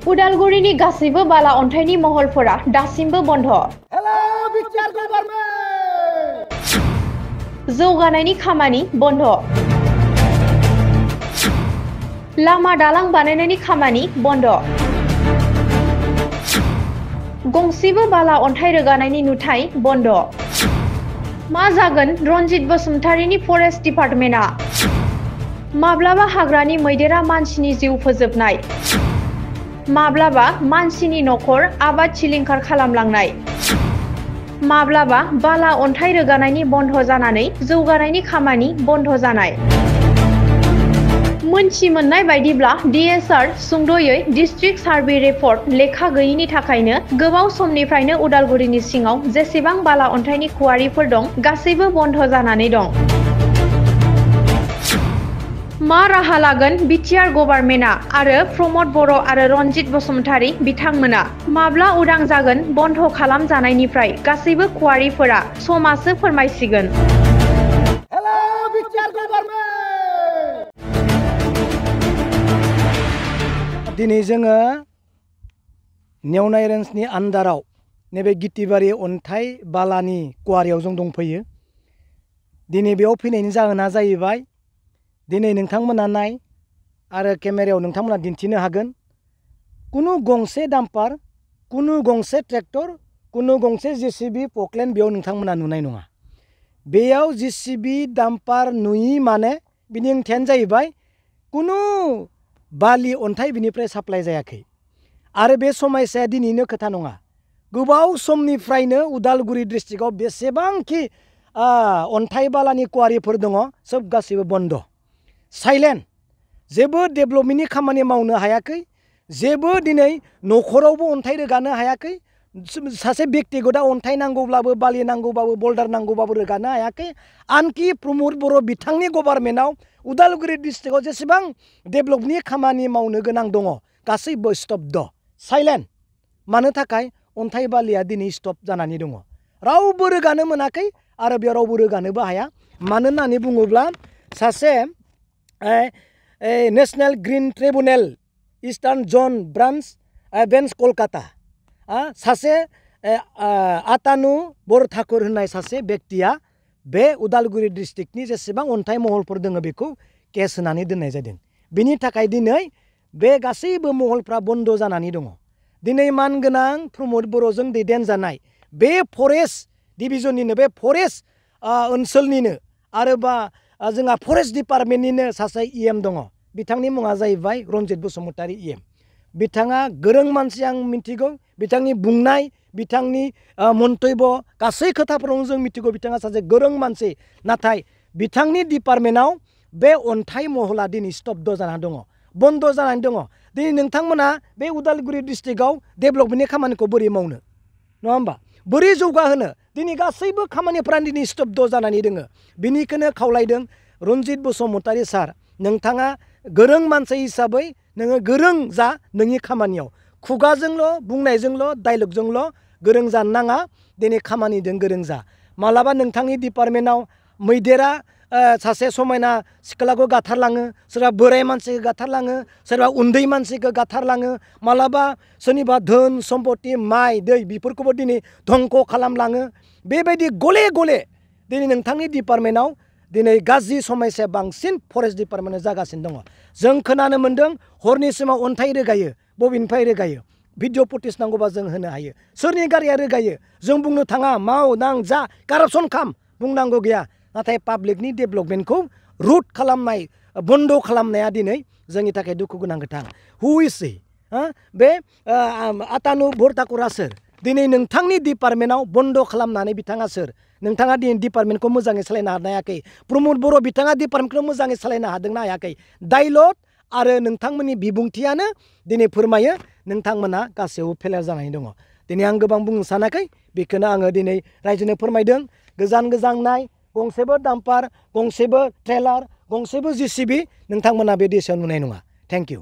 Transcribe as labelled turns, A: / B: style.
A: उदालगुरिनि गासैबो बाला अन्थाइनि महलफोरा दासिमबो बन्द। जौगानायनि खामानि बन्द। लामा दालां बानायनायनि खामानि बन्द। गंसेबो बाला अन्थाइ रोगानायनि नुथाय बन्द। मा जागोन रनजित बसुमतारीनि फरेस्ट डिपार्टमेन्टआ? माब्लाबा हाग्रानि मैदेरा मानसिनि जिउ फोजोबनाय, माब्लाबा मानसिनि न'खर आबाद सिलिंखार खालामलांनाय, माब्लाबा बाला अन्थाइ रोगानायनि बन्द जानानै जौगानायनि खामानि बन्द जानाय। मोनथि मोननाय बायदिब्ला DSR सुंद'यै डिस्ट्रिक्ट सार्भे रिपर्ट लेखा गैयैनि थाखायनो गोबाव समनिफ्रायनो उदालगुरिनि सिङाव जेसेबां बाला अन्थाइनि कुवारिफोर दं गासैबो बन्द जानानै दं। मा राहा लागोन बिटिआर गभर्नमेन्टआ आरो प्रमद बर' आरो रनजित बसुमतारी बिथांमोना? माब्ला उदां जागोन बन्द खालामजानायनिफ्राय गासैबो कुवारिफोरा? समासो फोरमायसिगोन।
B: दिनै जोङो नेवनाय रेन्जनि आन्दाराव नैबे गितिबारि अन्थाइ बालानि कुवारियाव जों दंफैयो। दिनै बेयाव फैनायनि जाहोना जाहैबाय दिनै नोंथांमोना नाय आरो केमेरायाव नोंथांमोना दिन्थिनो हागोन कुनु गंसे डाम्पार, कुनु गंसे ट्रेक्टर, कुनु गंसे JCB पकलेन बेयाव नोंथांमोना नुनाय नङा। बेयाव JCB डाम्पार नुयि माने बिनि ओंथियानो जाहैबाय कुनु बालि अन्थाइ बिनिफ्राय साप्लाइ जायाखै। आरो बे समस्याया दिनैनो खोथा नङा, गोबाव समनिफ्रायनो उदालगुरि डिस्ट्रिक्टआव बेसेबांखि अन्थाइ बालानि कुवारिफोर दङ सोब गासैबो बन्द, साइलेन्ट। जेबो डेभेलपमेन्टनि खामानि मावनो हायाखै, जेबो दिनै न'खरावबो अन्थाइ रोगानो हायाखै, सासे बेक्तिगतआ अन्थाइ नांगौब्लाबो बालि नांगौबाबो बल्डार नांगौबाबो रोगानो हायाखै। आनकि प्रमद बर' बिथांनि गभर्नमेन्टआव उदालगुरि डिस्ट्रिक्टआव जेसेबां डेभेलपनि खामानि मावनो गोनां दङ गासैबो स्तब्ध, साइलेन्ट। मानो थाखाय? अन्थाइ बालिया दिनै स्टप जानानै दङ, रावबो रोगानो मोनाखै आरो बेयाव रावबो रोगानोबो हाया। मानो होननानै बुङोब्ला सासे नेशनेल ग्रीन ट्रिब्यूनल इस्टार्न जन बेन्च कलकाता सासे आतानु बरठाकुर होननाय सासे बेक्तिया बे उदालगुरि डिस्ट्रिक्टनि जेसेबां अन्थाइ महलफोर दङ बेखौ केस होनानै दोननाय जादों। बिनि थाखाय दिनै बे गासैबो महलफ्रा बन्द जानानै दङ। दिनै मानगोनां प्रमद बर'जों दैदेनजानाय बे फरेस्ट डिभिजननिनो, बे फरेस्ट ओनसोलनिनो आरोबा जोंहा फरेस्ट डिपार्टमेन्टनिनो सासे EM दङ। बिथांनि मुङा जाहैबाय रनजित बसुमतारी EM। बिथाङा गोरों मानसि, आं मिथिगौ बिथांनि बुंनाय, बिथांनि मन्तब्य गासै खोथाफोरावनो जों मिथिगौ बिथाङा सासे गोरों मानसि। नाथाय बिथांनि डिपार्टमेन्टआव बे अन्थाइ महला दिनै स्तब्ध जानानै दङ, बन्द जानानै दङ। दिनै नोंथांमोना बे उदालगुरि डिस्ट्रिक्टआव डेभेलपमेन्टनि खामानिखौ बोरै मावनो, नङा होमबा? बोरै जौगाहोनो? दिनै गासैबो खामानिफ्रानो दिनै स्तब्ध जानानै दङ। बिनिखायनो खावलायदों रनजित बसुमतारी सार, नोंथाङा गोरों मानसि हिसाबै नोङो गोरों जा नोंनि खामानियाव। खुगाजोंल' बुंनायजोंल' डायलगजोंल' गोरों जानो नाङा, दिनै खामानिजों गोरों जा। मालाबा नोंथांनि डिपार्टमेन्टआव मैदेरा सासे समायना सिख्लाखौ गाथारलाङो, सोरबा बोराय मानसिखौ गाथारलाङो, सोरबा उन्दै मानसिखौ गाथारलाङो, मालाबा सोरनिबा धोन सम्पति माइ दै बेफोरखौबो दिनै धंख' खालामलाङो। बेबायदि गले गले दिनै नोंथांनि डिपार्टमेन्टआव दिनै गाज्रि समस्या बांसिन फरेस्ट डिपार्टमेन्टआव जागासिनो दङ। जों खोनानो मोन्दों हरनि समाव अन्थाइ रोगायो, बबेनिफ्राय रोगायो? भिडिअ फुटेज नांगौबा जों होनो हायो। सोरनि गारिया रोगायो? जों बुंनो थाङा, माव दां जा कारापसन खाम, बुंनांगौ गैया। नाथाय पाब्लिकनि डेभेलपमेन्टखौ रुट खालामनाय, बन्द खालामनाया दिनै जोंनि थाखाय दुखु गोनां खोथा। हु इज हि? बे आतानु बरठाकुरा सोर? दिनै नोंथांनि डिपार्टमेन्टआव बन्द खालामनानै बिथाङा सोर? नोंथाङा दिनै डिपार्टमेन्टखौ मोजाङै सालायनो हानो हायाखै। प्रमद बर' बिथाङा डिपार्टमेन्टखौ मोजाङै सालायनो हादोंना हायाखै? डायलग आरो नोंथांमोननि बिबुंथियानो दिनै फोरमायो नोंथांमोना गासैबो फेलेर जानानै दङ। दिनै आं गोबां बुंनो सानाखै, बेखौनो आङो दिनै रायजोनो फोरमायदों। गोजान गोजान नाय, गंसेबो डाम्पार, गंसेबो ट्रेलार, गंसेबो JCB नोंथांमोना बे देशआव नुनाय नङा। Thank you.